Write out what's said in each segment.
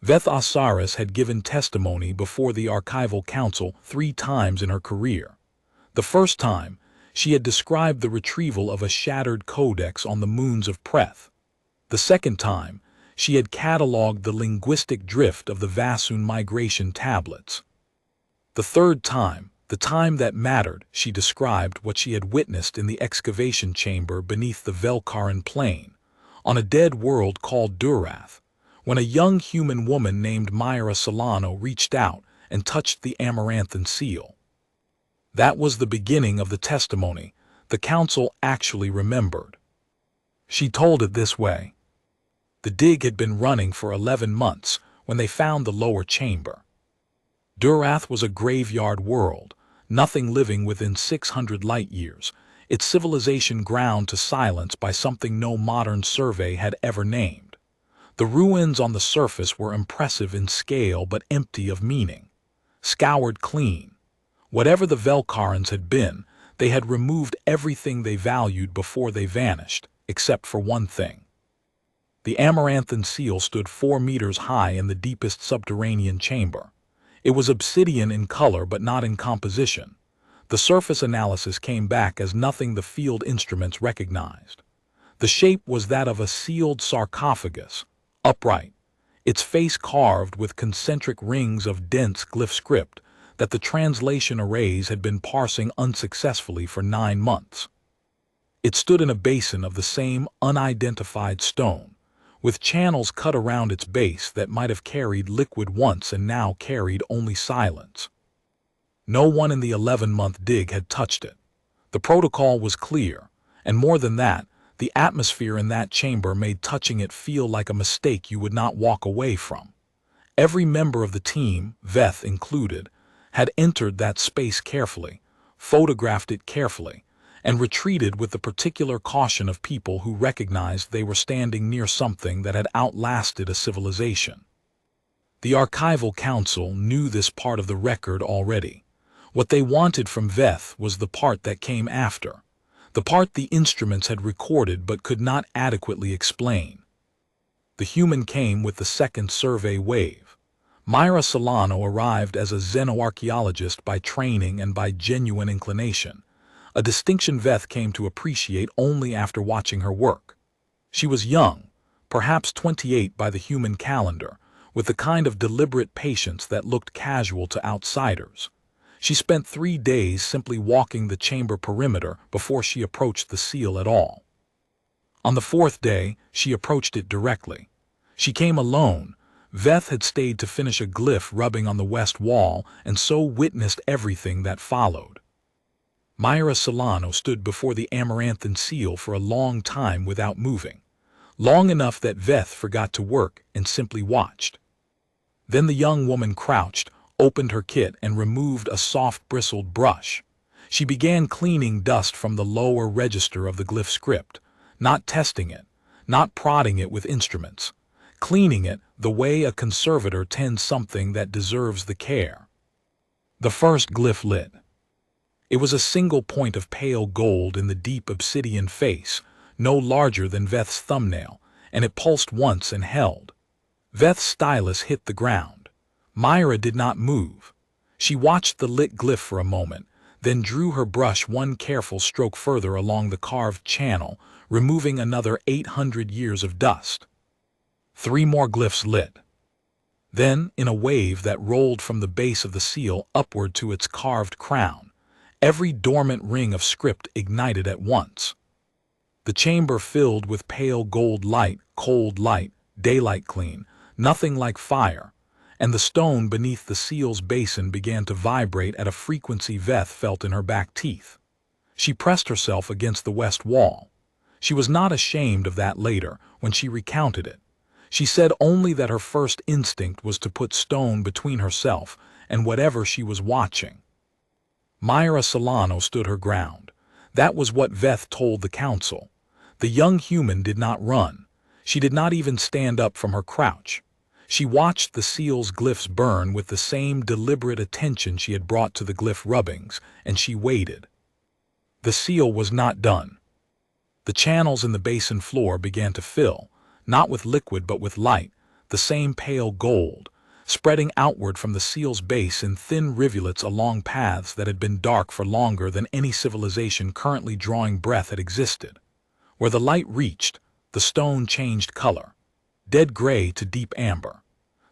Veth Osiris had given testimony before the Archival Council 3 times in her career. The first time, she had described the retrieval of a shattered codex on the moons of Preth. The second time, she had catalogued the linguistic drift of the Vasun migration tablets. The third time, the time that mattered, she described what she had witnessed in the excavation chamber beneath the Velkaran plain, on a dead world called Durath, when a young human woman named Myra Solano reached out and touched the Amaranthine Seal. That was the beginning of the testimony the council actually remembered. She told it this way. The dig had been running for 11 months when they found the lower chamber. Durath was a graveyard world, nothing living within 600 light-years, its civilization ground to silence by something no modern survey had ever named. The ruins on the surface were impressive in scale but empty of meaning. Scoured clean. Whatever the Velkarans had been, they had removed everything they valued before they vanished, except for one thing. The Amaranthine Seal stood 4 meters high in the deepest subterranean chamber. It was obsidian in color but not in composition. The surface analysis came back as nothing the field instruments recognized. The shape was that of a sealed sarcophagus, upright, its face carved with concentric rings of dense glyph script that the translation arrays had been parsing unsuccessfully for 9 months. It stood in a basin of the same unidentified stone, with channels cut around its base that might have carried liquid once and now carried only silence. No one in the 11-month dig had touched it. The protocol was clear, and more than that, the atmosphere in that chamber made touching it feel like a mistake you would not walk away from. Every member of the team, Veth included, had entered that space carefully, photographed it carefully, and retreated with the particular caution of people who recognized they were standing near something that had outlasted a civilization. The Archival Council knew this part of the record already. What they wanted from Veth was the part that came after, the part the instruments had recorded but could not adequately explain. The human came with the second survey wave. Myra Solano arrived as a xenoarchaeologist by training and by genuine inclination, a distinction Veth came to appreciate only after watching her work. She was young, perhaps 28 by the human calendar, with the kind of deliberate patience that looked casual to outsiders. She spent 3 days simply walking the chamber perimeter before she approached the seal at all. On the 4th day, she approached it directly. She came alone. Veth had stayed to finish a glyph rubbing on the west wall and so witnessed everything that followed. Myra Solano stood before the Amaranthine Seal for a long time without moving, long enough that Veth forgot to work and simply watched. Then the young woman crouched, opened her kit and removed a soft bristled brush. She began cleaning dust from the lower register of the glyph script, not testing it, not prodding it with instruments, cleaning it the way a conservator tends something that deserves the care. The first glyph lit. It was a single point of pale gold in the deep obsidian face, no larger than Veth's thumbnail, and it pulsed once and held. Veth's stylus hit the ground. Myra did not move. She watched the lit glyph for a moment, then drew her brush one careful stroke further along the carved channel, removing another 800 years of dust. 3 more glyphs lit. Then, in a wave that rolled from the base of the seal upward to its carved crown, every dormant ring of script ignited at once. The chamber filled with pale gold light, cold light, daylight clean, nothing like fire, and the stone beneath the seal's basin began to vibrate at a frequency Veth felt in her back teeth. She pressed herself against the west wall. She was not ashamed of that later, when she recounted it. She said only that her first instinct was to put stone between herself and whatever she was watching. Myra Solano stood her ground. That was what Veth told the council. The young human did not run. She did not even stand up from her crouch. She watched the seal's glyphs burn with the same deliberate attention she had brought to the glyph rubbings, and she waited. The seal was not done. The channels in the basin floor began to fill, not with liquid but with light, the same pale gold, spreading outward from the seal's base in thin rivulets along paths that had been dark for longer than any civilization currently drawing breath had existed. Where the light reached, the stone changed color, dead gray to deep amber.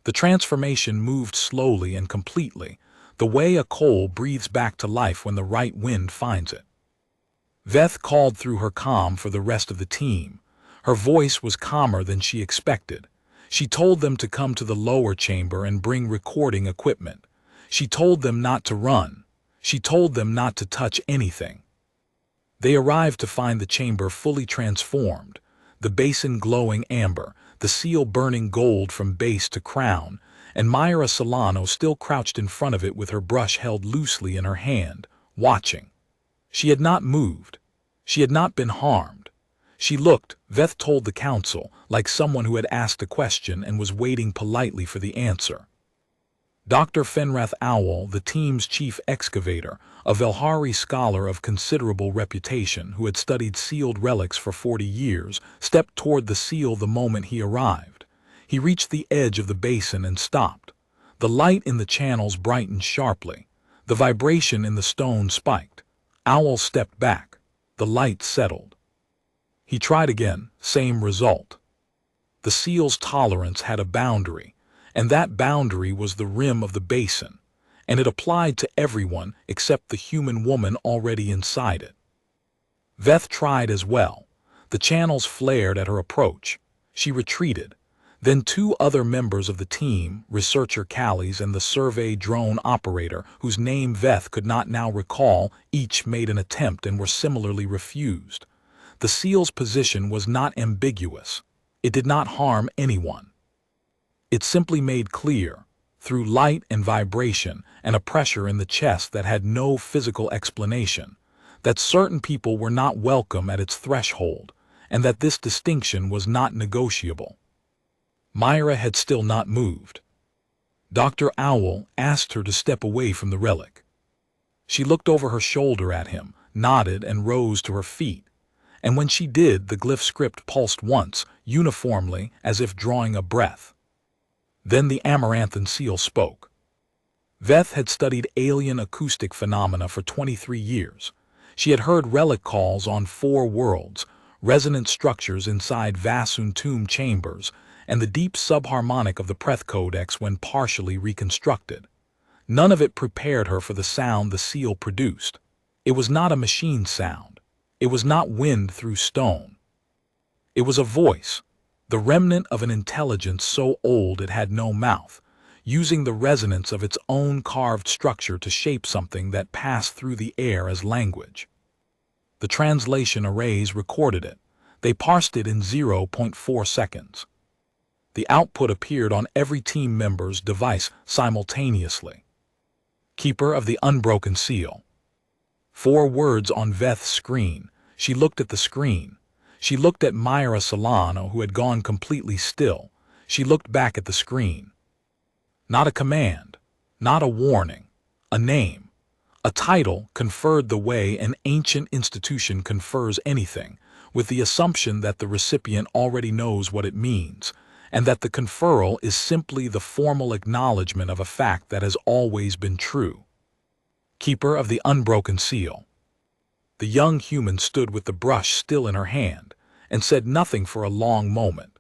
The transformation moved slowly and completely, the way a coal breathes back to life when the right wind finds it. Veth called through her comm for the rest of the team. Her voice was calmer than she expected. She told them to come to the lower chamber and bring recording equipment. She told them not to run. She told them not to touch anything. They arrived to find the chamber fully transformed, the basin glowing amber, the seal burning gold from base to crown, and Myra Solano still crouched in front of it with her brush held loosely in her hand, watching. She had not moved. She had not been harmed. She looked, Veth told the council, like someone who had asked a question and was waiting politely for the answer. Dr. Fenrath Owl, the team's chief excavator, a Velhari scholar of considerable reputation who had studied sealed relics for 40 years, stepped toward the seal the moment he arrived. He reached the edge of the basin and stopped. The light in the channels brightened sharply. The vibration in the stone spiked. Owl stepped back. The light settled. He tried again, same result. The seal's tolerance had a boundary, and that boundary was the rim of the basin, and it applied to everyone except the human woman already inside it. Veth tried as well. The channels flared at her approach. She retreated. Then two other members of the team, researcher Callies and the survey drone operator, whose name Veth could not now recall, each made an attempt and were similarly refused. The seal's position was not ambiguous. It did not harm anyone. It simply made clear, through light and vibration and a pressure in the chest that had no physical explanation, that certain people were not welcome at its threshold, and that this distinction was not negotiable. Myra had still not moved. Dr. Owl asked her to step away from the relic. She looked over her shoulder at him, nodded, and rose to her feet. And when she did, the glyph script pulsed once, uniformly, as if drawing a breath. Then the Amaranthine Seal spoke. Veth had studied alien acoustic phenomena for 23 years. She had heard relic calls on 4 worlds, resonant structures inside Vasun tomb chambers, and the deep subharmonic of the Preth Codex when partially reconstructed. None of it prepared her for the sound the seal produced. It was not a machine sound. It was not wind through stone. It was a voice, the remnant of an intelligence so old it had no mouth, using the resonance of its own carved structure to shape something that passed through the air as language. The translation arrays recorded it. They parsed it in 0.4 seconds. The output appeared on every team member's device simultaneously. Keeper of the Unbroken Seal. 4 words on Veth's screen. She looked at the screen. She looked at Myra Solano, who had gone completely still. She looked back at the screen. Not a command, not a warning, a name, a title conferred the way an ancient institution confers anything, with the assumption that the recipient already knows what it means, and that the conferral is simply the formal acknowledgement of a fact that has always been true. Keeper of the Unbroken Seal. The young human stood with the brush still in her hand, and said nothing for a long moment.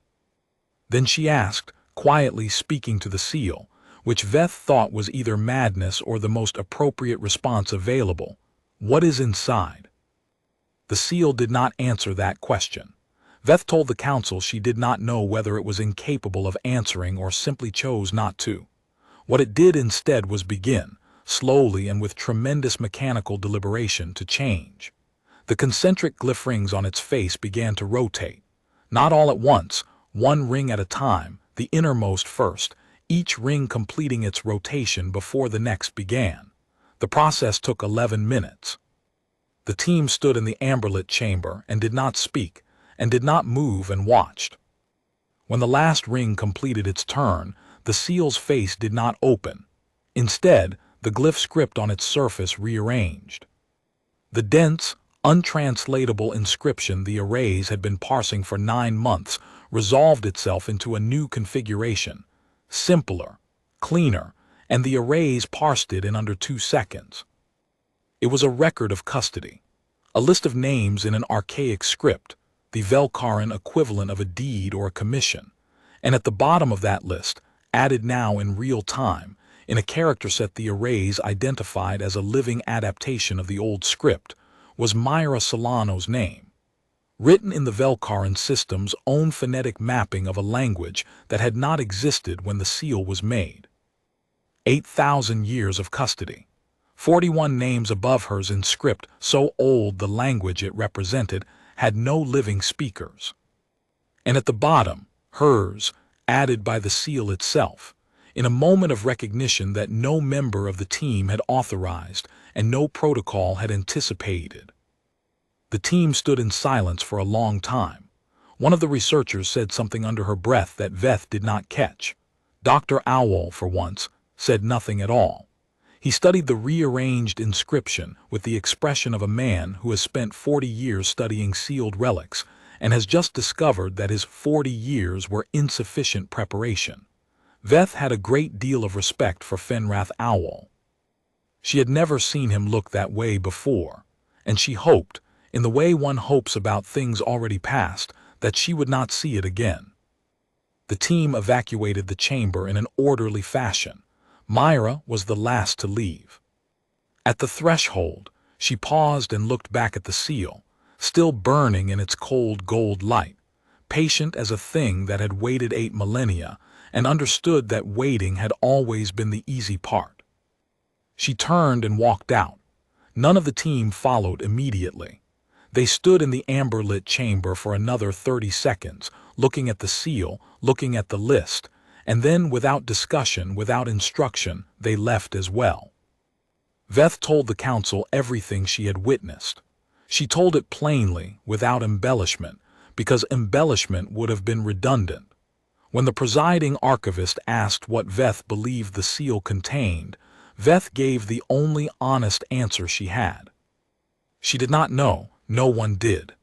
Then she asked, quietly speaking to the seal, which Veth thought was either madness or the most appropriate response available, "What is inside?" The seal did not answer that question. Veth told the council she did not know whether it was incapable of answering or simply chose not to. What it did instead was begin, slowly and with tremendous mechanical deliberation, to change. The concentric glyph rings on its face began to rotate. Not all at once, 1 ring at a time, the innermost first, each ring completing its rotation before the next began. The process took 11 minutes. The team stood in the amberlit chamber and did not speak, and did not move, and watched. When the last ring completed its turn, the seal's face did not open. Instead, the glyph script on its surface rearranged. The dense, untranslatable inscription the arrays had been parsing for 9 months resolved itself into a new configuration, simpler, cleaner, and the arrays parsed it in under 2 seconds. It was a record of custody, a list of names in an archaic script, the Velkaran equivalent of a deed or a commission, and at the bottom of that list, added now in real time, in a character set the arrays identified as a living adaptation of the old script, was Myra Solano's name, written in the Velkaran system's own phonetic mapping of a language that had not existed when the seal was made. 8,000 years of custody. 41 names above hers in script so old the language it represented had no living speakers. And at the bottom, hers, added by the seal itself, in a moment of recognition that no member of the team had authorized and no protocol had anticipated. The team stood in silence for a long time. One of the researchers said something under her breath that Veth did not catch. Dr. Owl, for once, said nothing at all. He studied the rearranged inscription with the expression of a man who has spent 40 years studying sealed relics and has just discovered that his 40 years were insufficient preparation. Veth had a great deal of respect for Fenrath Owl. She had never seen him look that way before, and she hoped, in the way one hopes about things already past, that she would not see it again. The team evacuated the chamber in an orderly fashion. Myra was the last to leave. At the threshold, she paused and looked back at the seal, still burning in its cold gold light, patient as a thing that had waited 8 millennia and understood that waiting had always been the easy part. She turned and walked out. None of the team followed immediately. They stood in the amber-lit chamber for another 30 seconds, looking at the seal, looking at the list, and then, without discussion, without instruction, they left as well. Veth told the council everything she had witnessed. She told it plainly, without embellishment, because embellishment would have been redundant. When the presiding archivist asked what Veth believed the seal contained, Veth gave the only honest answer she had. She did not know, no one did.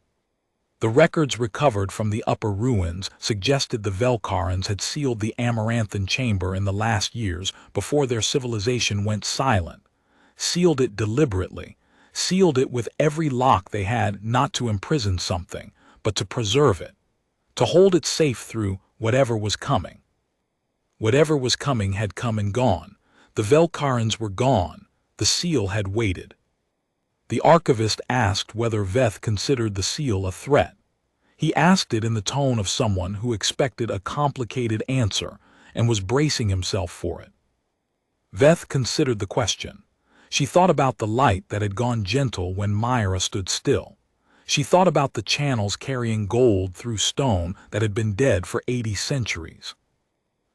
The records recovered from the upper ruins suggested the Velkarans had sealed the Amaranthine chamber in the last years before their civilization went silent, sealed it deliberately, sealed it with every lock they had, not to imprison something, but to preserve it, to hold it safe through whatever was coming. Whatever was coming had come and gone. The Velkarans were gone. The seal had waited. The archivist asked whether Veth considered the seal a threat. He asked it in the tone of someone who expected a complicated answer and was bracing himself for it. Veth considered the question. She thought about the light that had gone gentle when Myra stood still. She thought about the channels carrying gold through stone that had been dead for 80 centuries.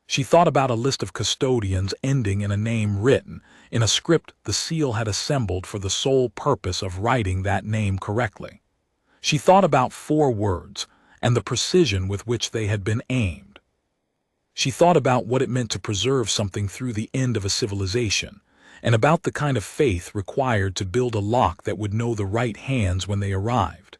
She thought about a list of custodians ending in a name written in a script the seal had assembled for the sole purpose of writing that name correctly. She thought about 4 words and the precision with which they had been aimed. She thought about what it meant to preserve something through the end of a civilization, and about the kind of faith required to build a lock that would know the right hands when they arrived.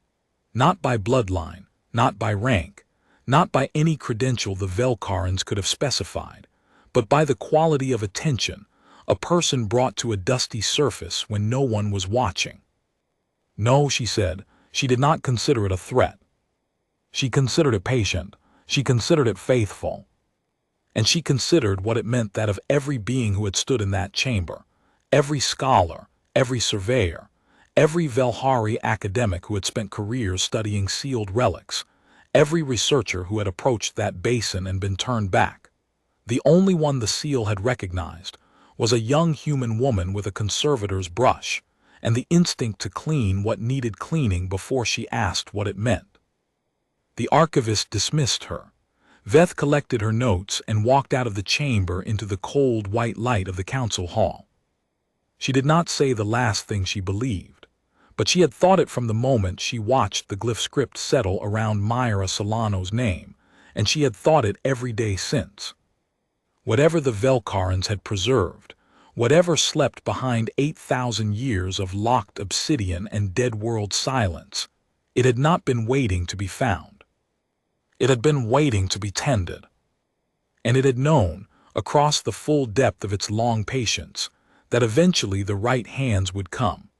Not by bloodline, not by rank, not by any credential the Velkarans could have specified, but by the quality of attention a person brought to a dusty surface when no one was watching. No, she said, she did not consider it a threat. She considered it patient, she considered it faithful, and she considered what it meant that of every being who had stood in that chamber, every scholar, every surveyor, every Velhari academic who had spent careers studying sealed relics, every researcher who had approached that basin and been turned back. The only one the seal had recognized was a young human woman with a conservator's brush and the instinct to clean what needed cleaning before she asked what it meant. The archivist dismissed her. Veth collected her notes and walked out of the chamber into the cold white light of the council hall. She did not say the last thing she believed, but she had thought it from the moment she watched the glyph script settle around Myra Solano's name, and she had thought it every day since. Whatever the Velkarans had preserved, whatever slept behind 8,000 years of locked obsidian and dead world silence, it had not been waiting to be found. It had been waiting to be tended. And it had known, across the full depth of its long patience, that eventually the right hands would come,